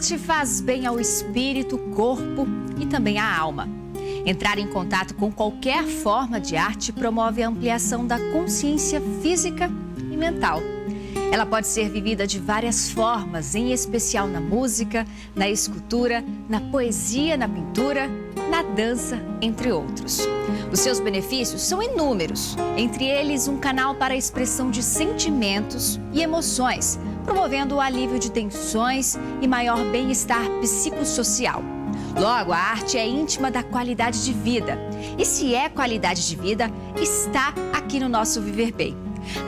arte faz bem ao espírito, corpo e também à alma. Entrar em contato com qualquer forma de arte promove a ampliação da consciência física e mental. Ela pode ser vivida de várias formas, em especial na música, na escultura, na poesia, na pintura, na dança, entre outros. Os seus benefícios são inúmeros, entre eles um canal para a expressão de sentimentos e emoções, promovendo o alívio de tensões e maior bem-estar psicossocial. Logo, a arte é íntima da qualidade de vida. E se é qualidade de vida, está aqui no nosso Viver Bem.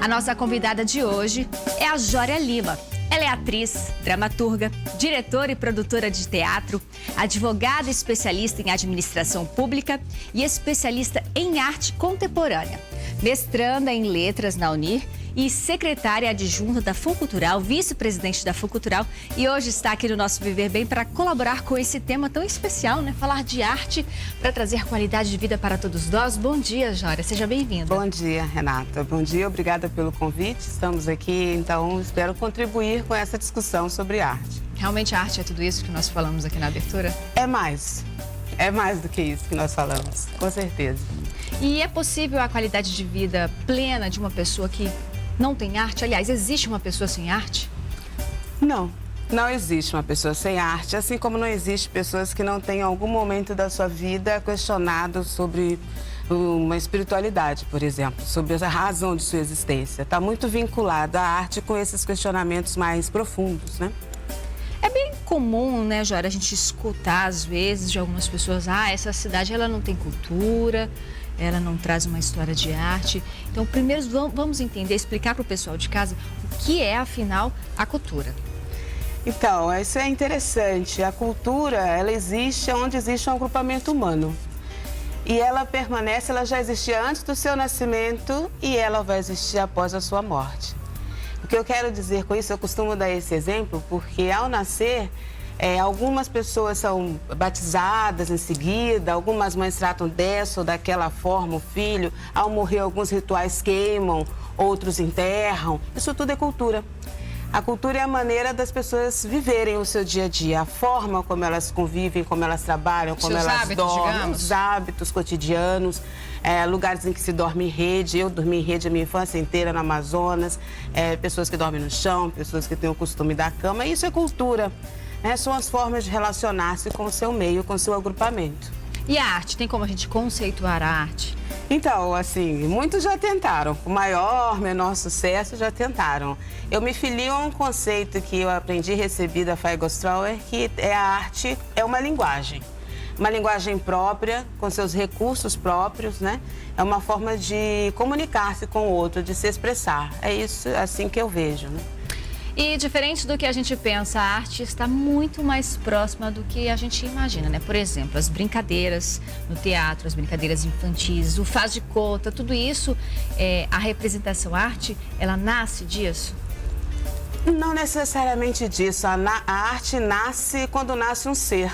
A nossa convidada de hoje é a Jória Lima. Ela é atriz, dramaturga, diretora e produtora de teatro, advogada especialista em administração pública e especialista em arte contemporânea, mestranda em letras na Unir e secretária adjunta da Funcultural, vice-presidente da Funcultural, e hoje está aqui no nosso Viver Bem para colaborar com esse tema tão especial, né? Falar de arte para trazer qualidade de vida para todos nós. Bom dia, Jória, seja bem-vinda. Bom dia, Renata. Bom dia, obrigada pelo convite. Estamos aqui, então, espero contribuir com essa discussão sobre arte. Realmente a arte é tudo isso que nós falamos aqui na abertura? É mais do que isso que nós falamos, com certeza. E é possível a qualidade de vida plena de uma pessoa que não tem arte? Aliás, existe uma pessoa sem arte? Não existe uma pessoa sem arte, assim como não existe pessoas que não tenham em algum momento da sua vida questionado sobre uma espiritualidade, por exemplo, sobre a razão de sua existência. Está muito vinculado à arte com esses questionamentos mais profundos, né? É bem comum, né, Jória, a gente escutar às vezes de algumas pessoas, essa cidade ela não tem cultura, ela não traz uma história de arte. Então, primeiro vamos entender, explicar para o pessoal de casa o que é, afinal, a cultura. Então, isso é interessante. A cultura, ela existe onde existe um agrupamento humano. E ela permanece, ela já existia antes do seu nascimento e ela vai existir após a sua morte. O que eu quero dizer com isso, eu costumo dar esse exemplo, porque ao nascer, algumas pessoas são batizadas em seguida, algumas mães tratam dessa ou daquela forma o filho, ao morrer alguns rituais queimam, outros enterram, isso tudo é cultura. A cultura é a maneira das pessoas viverem o seu dia a dia, a forma como elas convivem, como elas trabalham, como elas dormem, os hábitos cotidianos, lugares em que se dorme em rede. Eu dormi em rede a minha infância inteira no Amazonas, pessoas que dormem no chão, pessoas que têm o costume da cama, isso é cultura. São as formas de relacionar-se com o seu meio, com o seu agrupamento. E a arte? Tem como a gente conceituar a arte? Então, assim, muitos já tentaram, com maior, menor sucesso, já tentaram. Eu me filio a um conceito que eu aprendi e recebi da Feigenstrauer, que a arte é uma linguagem própria, com seus recursos próprios, né? É uma forma de comunicar-se com o outro, de se expressar. É isso, assim que eu vejo, né? E diferente do que a gente pensa, a arte está muito mais próxima do que a gente imagina, né? Por exemplo, as brincadeiras no teatro, as brincadeiras infantis, o faz de conta, tudo isso, a representação arte, ela nasce disso? Não necessariamente disso. A arte nasce quando nasce um ser.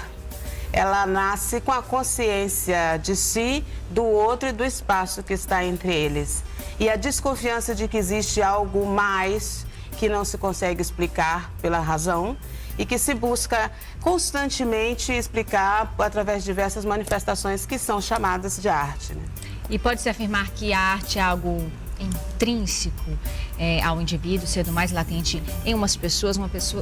Ela nasce com a consciência de si, do outro e do espaço que está entre eles. E a desconfiança de que existe algo mais que não se consegue explicar pela razão e que se busca constantemente explicar através de diversas manifestações que são chamadas de arte, né? E pode-se afirmar que a arte é algo intrínseco ao indivíduo, sendo mais latente em umas pessoas,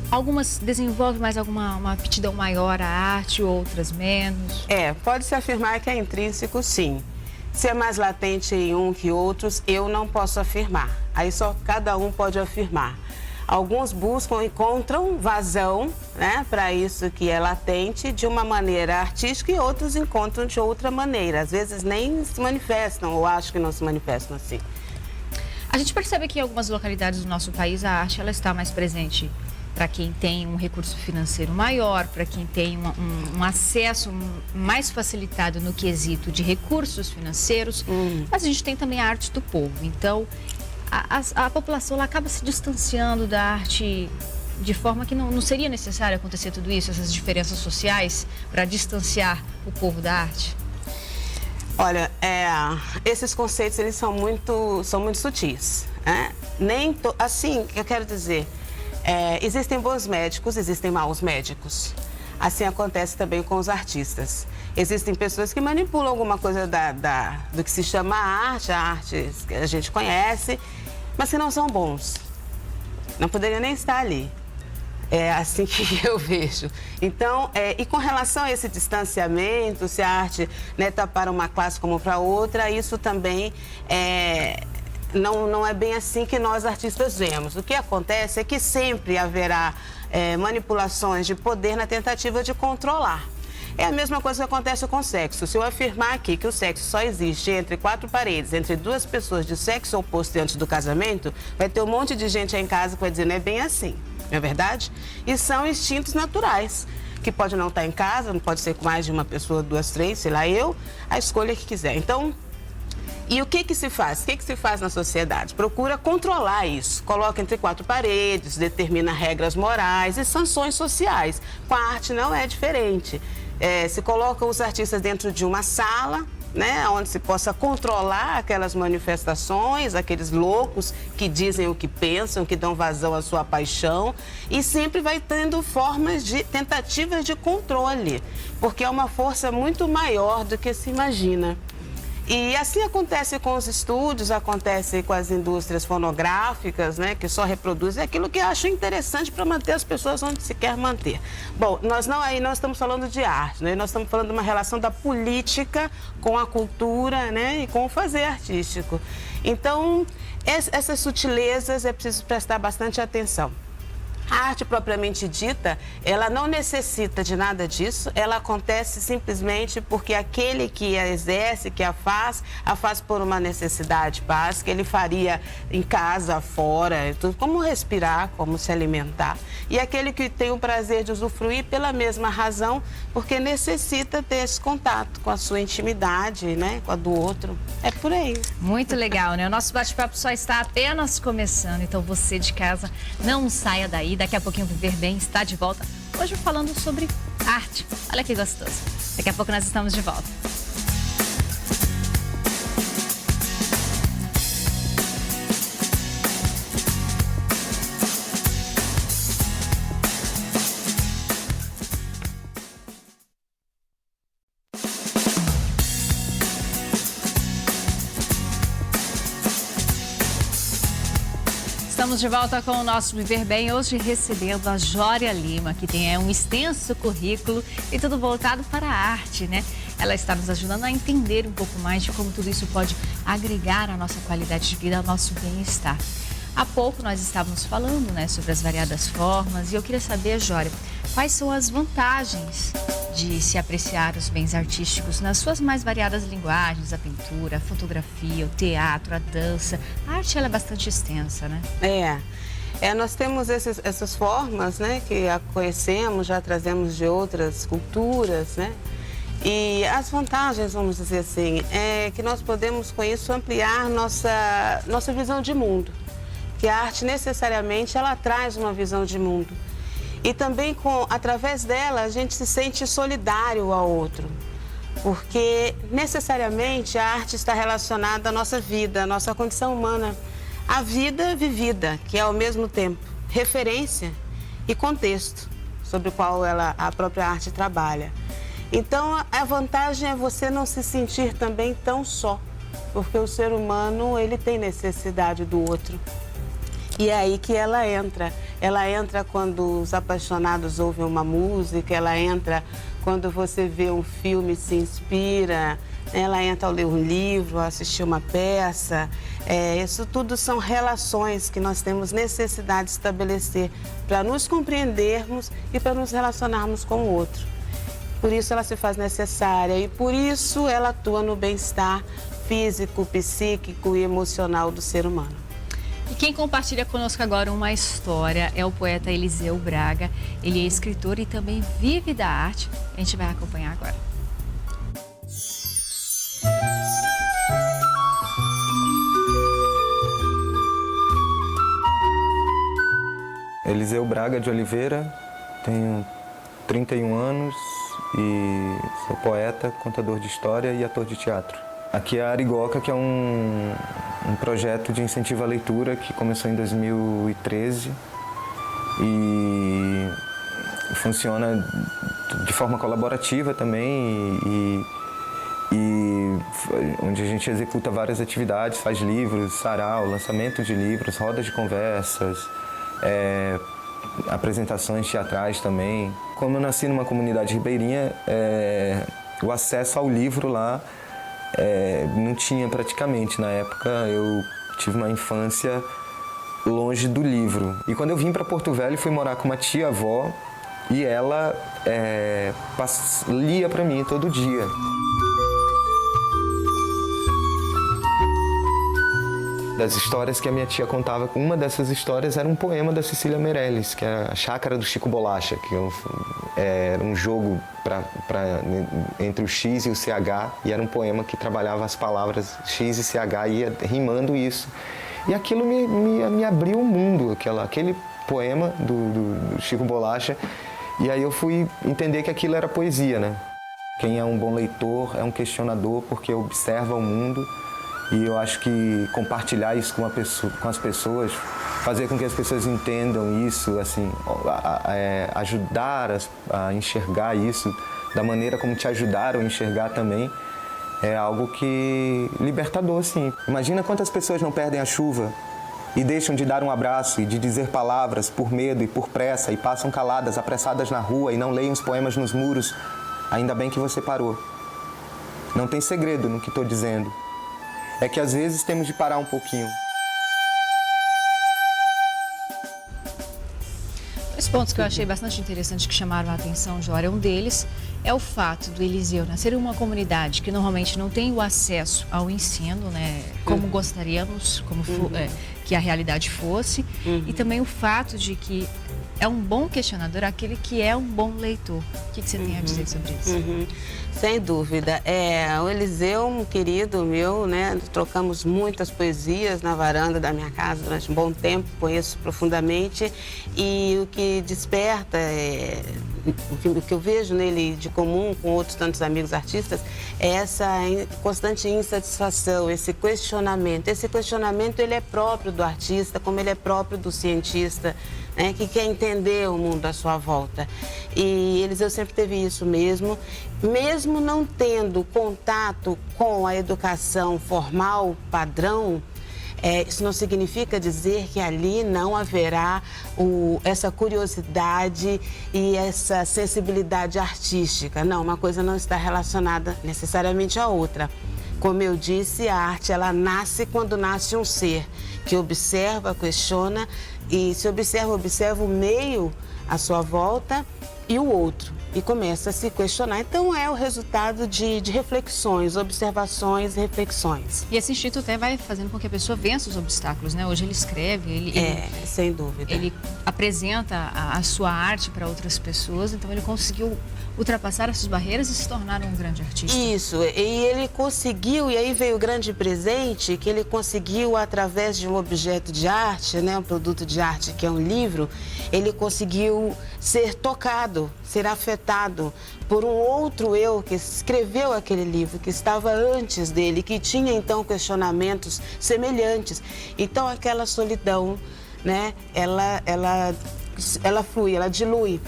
algumas desenvolvem mais uma aptidão maior à arte, outras menos? Pode-se afirmar que é intrínseco, sim. Se é mais latente em um que outros, eu não posso afirmar. Aí só cada um pode afirmar. Alguns encontram vazão, né, para isso que é latente de uma maneira artística e outros encontram de outra maneira. Às vezes nem se manifestam ou acham que não se manifestam assim. A gente percebe que em algumas localidades do nosso país a arte ela está mais presente para quem tem um recurso financeiro maior, para quem tem um acesso mais facilitado no quesito de recursos financeiros, mas a gente tem também a arte do povo. Então, a população ela acaba se distanciando da arte de forma que não seria necessário acontecer tudo isso, essas diferenças sociais, para distanciar o povo da arte? Olha, esses conceitos eles são muito sutis, né? Assim, eu quero dizer, Existem bons médicos, existem maus médicos. Assim acontece também com os artistas. Existem pessoas que manipulam alguma coisa do que se chama a arte que a gente conhece, mas que não são bons. Não poderiam nem estar ali. É assim que eu vejo. Então, e com relação a esse distanciamento, se a arte está para uma classe como para outra, isso também não é bem assim que nós artistas vemos. O que acontece é que sempre haverá manipulações de poder na tentativa de controlar. É a mesma coisa que acontece com o sexo. Se eu afirmar aqui que o sexo só existe entre 4 paredes, entre 2 pessoas de sexo oposto antes do casamento, vai ter um monte de gente aí em casa que vai dizer, não é bem assim, não é verdade? E são instintos naturais, que pode não estar em casa, não pode ser com mais de uma pessoa, 2, 3, sei lá, a escolha que quiser. Então, e o que se faz? O que se faz na sociedade? Procura controlar isso. Coloca entre 4 paredes, determina regras morais e sanções sociais. Com a arte não é diferente. Se coloca os artistas dentro de uma sala, né, onde se possa controlar aquelas manifestações, aqueles loucos que dizem o que pensam, que dão vazão à sua paixão, e sempre vai tendo tentativas de controle, porque é uma força muito maior do que se imagina. E assim acontece com os estúdios, acontece com as indústrias fonográficas, né, que só reproduzem aquilo que acham interessante para manter as pessoas onde se quer manter. Bom, nós estamos falando de arte, né, nós estamos falando de uma relação da política com a cultura, né, e com o fazer artístico. Então, essas sutilezas é preciso prestar bastante atenção. A arte propriamente dita, ela não necessita de nada disso, ela acontece simplesmente porque aquele que a exerce, que a faz por uma necessidade básica, ele faria em casa, fora, tudo, como respirar, como se alimentar. E aquele que tem o prazer de usufruir pela mesma razão, porque necessita ter esse contato com a sua intimidade, né, com a do outro. É por aí. Muito legal, né? O nosso bate-papo só está apenas começando, então você de casa não saia daí. Daqui a pouquinho o Viver Bem está de volta, hoje falando sobre arte. Olha que gostoso. Daqui a pouco nós estamos de volta. Estamos de volta com o nosso Viver Bem, hoje recebendo a Jória Lima, que tem um extenso currículo e tudo voltado para a arte, né? Ela está nos ajudando a entender um pouco mais de como tudo isso pode agregar a nossa qualidade de vida, ao nosso bem-estar. Há pouco nós estávamos falando, né, sobre as variadas formas e eu queria saber, Jória, quais são as vantagens de se apreciar os bens artísticos nas suas mais variadas linguagens, a pintura, a fotografia, o teatro, a dança. A arte ela é bastante extensa, né? Nós temos essas formas, né, que a conhecemos, já trazemos de outras culturas, né? E as vantagens, vamos dizer assim, é que nós podemos com isso ampliar nossa visão de mundo. Que a arte necessariamente ela traz uma visão de mundo. E também através dela a gente se sente solidário ao outro, porque necessariamente a arte está relacionada à nossa vida, à nossa condição humana, à vida vivida, que é ao mesmo tempo referência e contexto sobre o qual a própria arte trabalha. Então a vantagem é você não se sentir também tão só, porque o ser humano ele tem necessidade do outro. E é aí que ela entra. Ela entra quando os apaixonados ouvem uma música, ela entra quando você vê um filme e se inspira, ela entra ao ler um livro, assistir uma peça. Isso tudo são relações que nós temos necessidade de estabelecer para nos compreendermos e para nos relacionarmos com o outro. Por isso ela se faz necessária e por isso ela atua no bem-estar físico, psíquico e emocional do ser humano. E quem compartilha conosco agora uma história é o poeta Eliseu Braga. Ele é escritor e também vive da arte. A gente vai acompanhar agora. Eliseu Braga de Oliveira, tenho 31 anos e sou poeta, contador de história e ator de teatro. Aqui é a Arigoca, que é um projeto de incentivo à leitura que começou em 2013 e funciona de forma colaborativa também e onde a gente executa várias atividades, faz livros, sarau, lançamento de livros, rodas de conversas, apresentações teatrais também. Como eu nasci numa comunidade ribeirinha, o acesso ao livro lá não tinha praticamente. Na época eu tive uma infância longe do livro. E quando eu vim para Porto Velho, fui morar com uma tia-avó e ela lia para mim todo dia. Das histórias que a minha tia contava, uma dessas histórias era um poema da Cecília Meirelles, que é a Chácara do Chico Bolacha, que era um jogo entre o X e o CH, e era um poema que trabalhava as palavras X e CH, e ia rimando isso. E aquilo me abriu o mundo, aquele poema do Chico Bolacha, e aí eu fui entender que aquilo era poesia, né? Quem é um bom leitor é um questionador porque observa o mundo. E eu acho que compartilhar isso com as pessoas, fazer com que as pessoas entendam isso, assim, ajudar a enxergar isso da maneira como te ajudaram a enxergar também, é algo que libertador, assim. Imagina quantas pessoas não perdem a chuva e deixam de dar um abraço e de dizer palavras por medo e por pressa e passam caladas, apressadas na rua e não leem os poemas nos muros. Ainda bem que você parou. Não tem segredo no que estou dizendo. É que às vezes temos de parar um pouquinho. Dois pontos que eu achei bastante interessantes que chamaram a atenção, Jória. Um deles é o fato do Eliseu nascer em uma comunidade que normalmente não tem o acesso ao ensino, né? Como gostaríamos, que a realidade fosse. E também o fato de que é um bom questionador aquele que é um bom leitor. O que você tem a dizer sobre isso? Sem dúvida. O Eliseu, um querido meu, né? Trocamos muitas poesias na varanda da minha casa durante um bom tempo, conheço profundamente. E o que desperta, o que eu vejo nele de comum com outros tantos amigos artistas, é essa constante insatisfação, esse questionamento. Esse questionamento, ele é próprio do artista, como ele é próprio do cientista, né, que quer entender o mundo à sua volta. E Eliseu sempre teve isso mesmo não tendo contato com a educação formal, padrão, isso não significa dizer que ali não haverá essa curiosidade e essa sensibilidade artística. Não, uma coisa não está relacionada necessariamente à outra. Como eu disse, a arte, ela nasce quando nasce um ser que observa, questiona e se observa o meio à sua volta e o outro. E começa a se questionar. Então, é o resultado de reflexões, observações e reflexões. E esse instinto até vai fazendo com que a pessoa vença os obstáculos, né? Hoje ele escreve, sem dúvida. Ele apresenta a sua arte para outras pessoas, então ele conseguiu ultrapassar essas barreiras e se tornar um grande artista. Isso, e ele conseguiu, e aí veio o grande presente, que ele conseguiu, através de um objeto de arte, né, um produto de arte que é um livro, ele conseguiu ser tocado, ser afetado por um outro eu que escreveu aquele livro, que estava antes dele, que tinha então questionamentos semelhantes. Então aquela solidão, né, ela flui, ela dilui.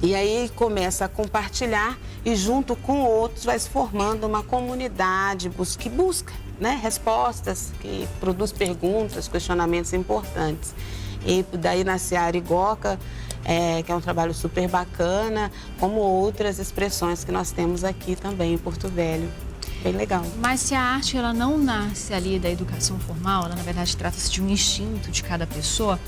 E aí começa a compartilhar e junto com outros vai se formando uma comunidade que busca, né, respostas, que produz perguntas, questionamentos importantes. E daí nasce a Arigoca, que é um trabalho super bacana, como outras expressões que nós temos aqui também em Porto Velho. Bem legal. Mas se a arte ela não nasce ali da educação formal, ela na verdade trata-se de um instinto de cada pessoa,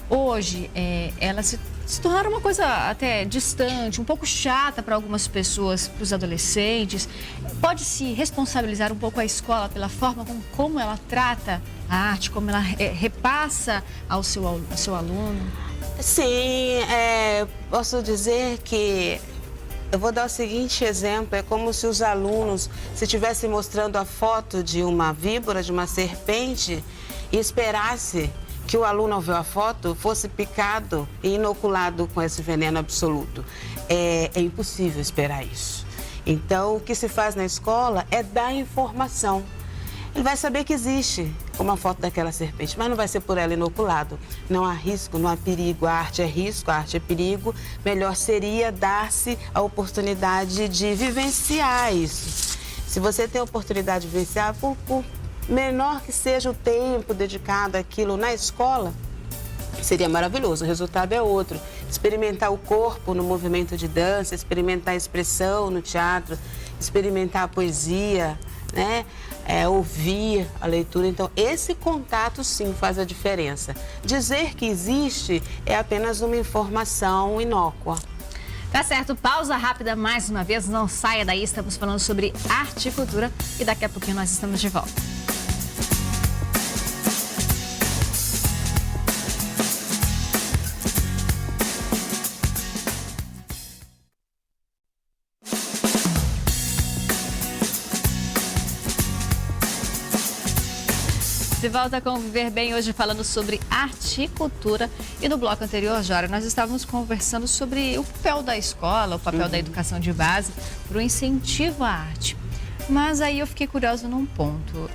hoje ela se tornaram uma coisa até distante, um pouco chata para algumas pessoas, para os adolescentes. Pode-se responsabilizar um pouco a escola pela forma como ela trata a arte, como ela repassa ao seu aluno? Sim, posso dizer que eu vou dar o seguinte exemplo, é como se os alunos, se estivessem mostrando a foto de uma víbora, de uma serpente, e esperasse que o aluno, ao ver a foto, fosse picado e inoculado com esse veneno absoluto. É impossível esperar isso. Então, o que se faz na escola é dar informação. ele vai saber que existe uma foto daquela serpente, mas não vai ser por ela inoculado. Não há risco, não há perigo. A arte é risco, a arte é perigo. Melhor seria dar-se a oportunidade de vivenciar isso. Se você tem a oportunidade de vivenciar, por menor que seja o tempo dedicado àquilo na escola, seria maravilhoso. O resultado é outro. Experimentar o corpo no movimento de dança, experimentar a expressão no teatro, experimentar a poesia, né? Ouvir a leitura. Então, esse contato, sim, faz a diferença. Dizer que existe é apenas uma informação inócua. Tá certo, pausa rápida mais uma vez, não saia daí, estamos falando sobre arte e cultura e daqui a pouquinho nós estamos de volta. De volta com o Viver Bem, hoje falando sobre arte e cultura. E no bloco anterior, Jora, nós estávamos conversando sobre o papel da escola, o papel da educação de base para o incentivo à arte. Mas aí eu fiquei curiosa num ponto.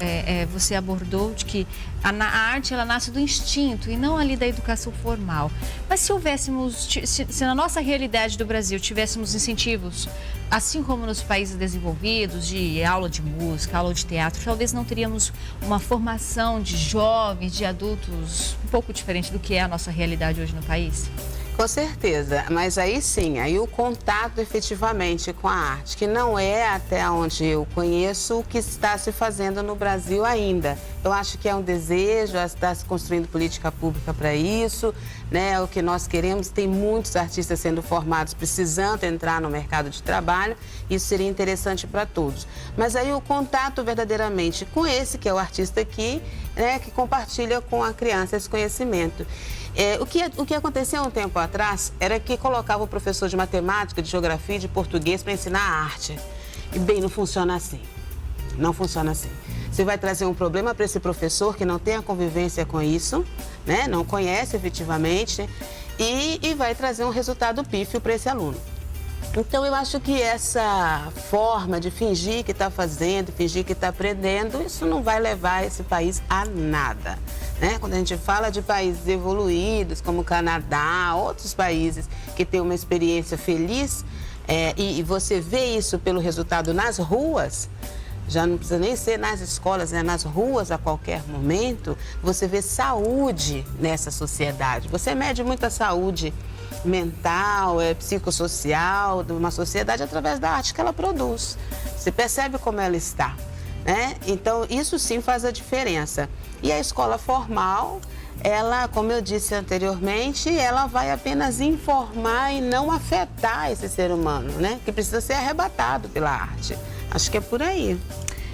Você abordou de que a arte ela nasce do instinto e não ali da educação formal. Mas se houvéssemos, se na nossa realidade do Brasil tivéssemos incentivos, assim como nos países desenvolvidos, de aula de música, aula de teatro, talvez não teríamos uma formação de jovens, de adultos um pouco diferente do que é a nossa realidade hoje no país? Com certeza, mas aí sim, aí o contato efetivamente com a arte, que não é, até onde eu conheço, o que está se fazendo no Brasil ainda. Eu acho que é um desejo, está se construindo política pública para isso, né? O que nós queremos, tem muitos artistas sendo formados, precisando entrar no mercado de trabalho, isso seria interessante para todos. Mas aí o contato verdadeiramente com esse, que é o artista aqui, né, que compartilha com a criança esse conhecimento. O que aconteceu um tempo atrás era que colocava o professor de matemática, de geografia, de português para ensinar a arte. E bem, não funciona assim. Não funciona assim. Você vai trazer um problema para esse professor que não tem a convivência com isso, né? Não conhece efetivamente, e vai trazer um resultado pífio para esse aluno. Então, eu acho que essa forma de fingir que está fazendo, fingir que está aprendendo, isso não vai levar esse país a nada, né? Quando a gente fala de países evoluídos, como o Canadá, outros países que têm uma experiência feliz, e você vê isso pelo resultado nas ruas, já não precisa nem ser nas escolas, né? Nas ruas a qualquer momento, você vê saúde nessa sociedade. Você mede muito a saúde mental, psicossocial de uma sociedade através da arte que ela produz. Você percebe como ela está, né? Então, isso sim faz a diferença. E a escola formal, ela, como eu disse anteriormente, ela vai apenas informar e não afetar esse ser humano, né? Que precisa ser arrebatado pela arte. Acho que é por aí.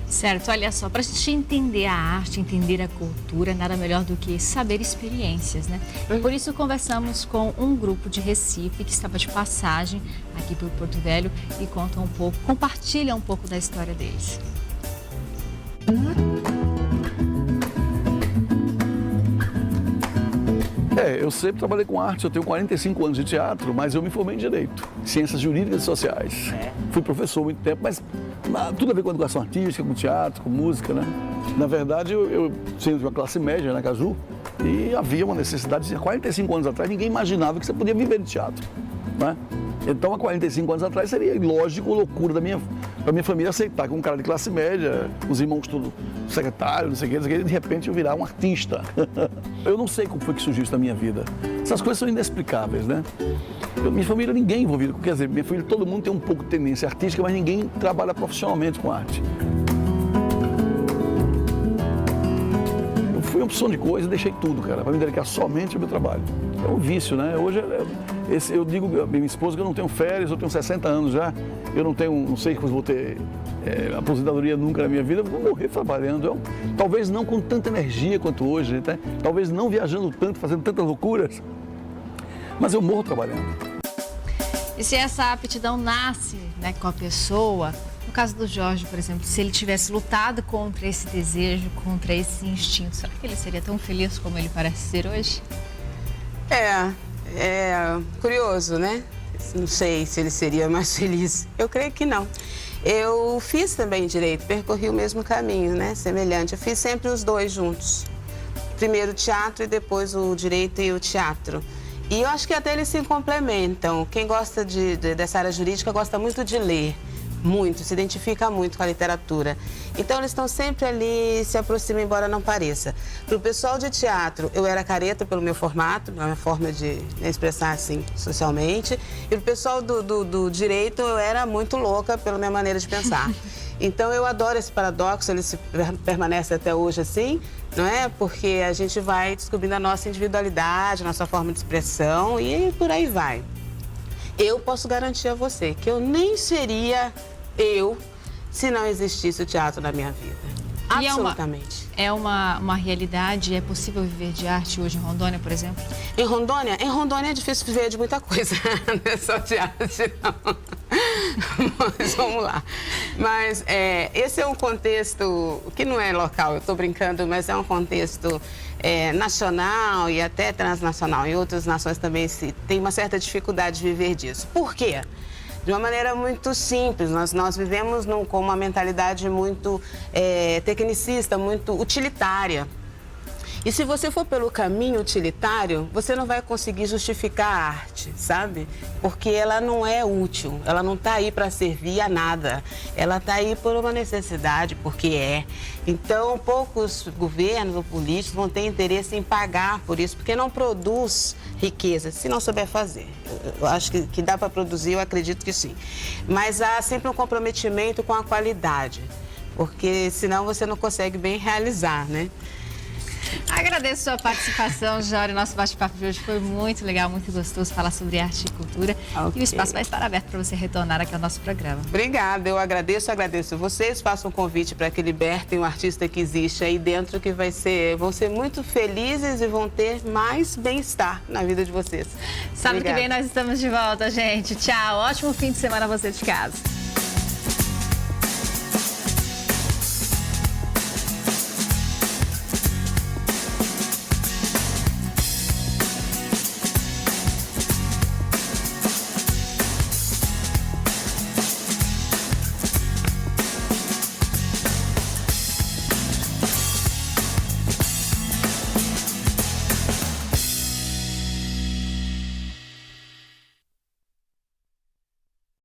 Certo, olha só, para a gente entender a arte, entender a cultura, nada melhor do que saber experiências, né? Por isso conversamos com um grupo de Recife que estava de passagem aqui por Porto Velho e conta um pouco, compartilha um pouco da história deles. Eu sempre trabalhei com arte, eu tenho 45 anos de teatro, mas eu me formei em Direito, Ciências Jurídicas e Sociais. Fui professor há muito tempo, mas tudo a ver com educação artística, com teatro, com música, né? Na verdade, eu sendo de uma classe média, na Caju, e havia uma necessidade, há 45 anos atrás, ninguém imaginava que você podia viver de teatro, né? Então, há 45 anos atrás, seria ilógico, loucura da minha família aceitar que um cara de classe média, os irmãos todos secretários, não sei o que, de repente eu virar um artista. Eu não sei como foi que surgiu isso na minha vida. Essas coisas são inexplicáveis, né? Minha família, ninguém envolvido, quer dizer, minha família, todo mundo tem um pouco de tendência artística, mas ninguém trabalha profissionalmente com arte. Eu fui uma opção de coisa e deixei tudo, cara, para me dedicar somente ao meu trabalho. É um vício, né? Hoje, eu digo à minha esposa que eu não tenho férias, eu tenho 60 anos já, eu não sei que vou ter aposentadoria nunca na minha vida, eu vou morrer trabalhando. Talvez não com tanta energia quanto hoje, né? Talvez não viajando tanto, fazendo tantas loucuras, mas eu morro trabalhando. E se essa aptidão nasce, né, com a pessoa, no caso do Jorge, por exemplo, se ele tivesse lutado contra esse desejo, contra esse instinto, será que ele seria tão feliz como ele parece ser hoje? É curioso, né? não sei se ele seria mais feliz. Eu creio que não. Eu fiz também direito, percorri o mesmo caminho, né? Semelhante. Eu fiz sempre os dois juntos. Primeiro o teatro e depois o direito e o teatro. E eu acho que até eles se complementam. Quem gosta dessa área jurídica gosta muito de ler. Muito, se identifica muito com a literatura. Então, eles estão sempre ali, se aproximam, embora não pareça. Para o pessoal de teatro, eu era careta pelo meu formato, a minha forma de expressar assim socialmente. E para o pessoal do direito, eu era muito louca pela minha maneira de pensar. Então, eu adoro esse paradoxo, ele permanece até hoje assim, não é? Porque a gente vai descobrindo a nossa individualidade, a nossa forma de expressão e por aí vai. Eu posso garantir a você que eu nem seria eu se não existisse o teatro na minha vida. Absolutamente. É uma realidade, é possível viver de arte hoje em Rondônia, por exemplo? Em Rondônia é difícil viver de muita coisa, não é só de arte, não. Mas vamos lá. Mas esse é um contexto que não é local, eu estou brincando, mas é um contexto nacional e até transnacional. Em outras nações também tem uma certa dificuldade de viver disso. Por quê? De uma maneira muito simples, nós vivemos com uma mentalidade muito tecnicista, muito utilitária. E se você for pelo caminho utilitário, você não vai conseguir justificar a arte, sabe? Porque ela não é útil, ela não está aí para servir a nada. Ela está aí por uma necessidade, porque é. Então, poucos governos ou políticos vão ter interesse em pagar por isso, porque não produz riqueza, se não souber fazer. Eu acho que dá para produzir, eu acredito que sim. Mas há sempre um comprometimento com a qualidade, porque senão você não consegue bem realizar, né? Agradeço a sua participação, Jória. Nosso bate-papo de hoje foi muito legal, muito gostoso falar sobre arte e cultura. Okay. E o espaço vai estar aberto para você retornar aqui ao nosso programa. Obrigada, eu agradeço vocês. Façam um convite para que libertem o artista que existe aí dentro, que vão ser muito felizes e vão ter mais bem-estar na vida de vocês. Sábado que vem nós estamos de volta, gente. Tchau, ótimo fim de semana a você de casa.